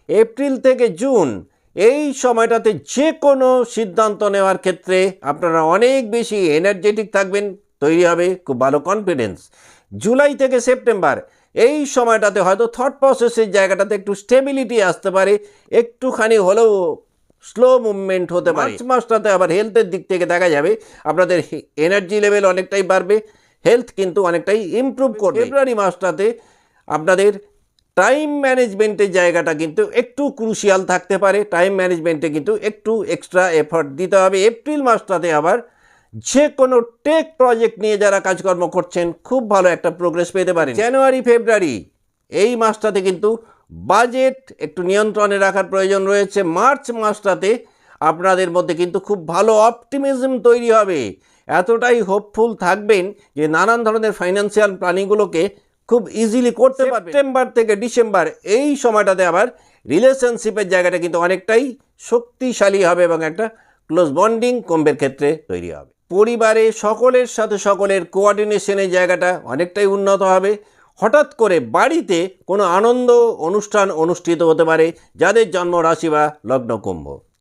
April থেকে June এই সময়টাতে যে কোনো সিদ্ধান্ত নেওয়ার ক্ষেত্রে আপনারা অনেক বেশি এনার্জেটিক থাকবেন, তৈরি হবে খুব ভালো কনফিডেন্স। জুলাই থেকে সেপ্টেম্বর এই সময়টাতে হয়তো থট প্রসেসের জায়গাটাতে একটু স্টেবিলিটি আসতে পারে, একটুখানি হলেও স্লো মুভমেন্ট হতে পারে। মার্চ মাসটাতে আবার হেলথের দিক থেকে দেখা যাবে আপনাদের এনার্জি লেভেল অনেকটাই বাড়বে, হেলথ কিন্তু অনেকটাই ইমপ্রুভ করবে। ফেব্রুয়ারি মাসটাতে আপনাদের টাইম ম্যানেজমেন্টের জায়গাটা কিন্তু একটু ক্রুশিয়াল থাকতে পারে, টাইম ম্যানেজমেন্টে কিন্তু একটু এক্সট্রা এফর্ট দিতে হবে। এপ্রিল মাসটাতে আবার যে কোনো টেক প্রজেক্ট নিয়ে যারা কাজকর্ম করছেন খুব ভালো একটা প্রোগ্রেস পেতে পারেন। জানুয়ারি ফেব্রুয়ারি এই মাসটাতে কিন্তু বাজেট একটু নিয়ন্ত্রণে রাখার প্রয়োজন রয়েছে। মার্চ মাসটাতে আপনাদের মধ্যে কিন্তু খুব ভালো অপটিমিজম তৈরি হবে, এতটাই হোপফুল থাকবেন যে নানান ধরনের ফাইন্যান্সিয়াল প্ল্যানিংগুলোকে খুব ইজিলি করতে পারবেন। সেপ্টেম্বর থেকে ডিসেম্বর এই সময়টাতে আবার রিলেশনশিপের জায়গাটা কিন্তু অনেকটাই শক্তিশালী হবে এবং একটা ক্লোজ বন্ডিং কুম্ভের ক্ষেত্রে তৈরি হবে। পরিবারে সকলের সাথে সকলের কোঅর্ডিনেশনের জায়গাটা অনেকটাই উন্নত হবে। হঠাৎ করে বাড়িতে কোনো আনন্দ অনুষ্ঠান অনুষ্ঠিত হতে পারে যাদের জন্ম রাশি বা লগ্ন কুম্ভ।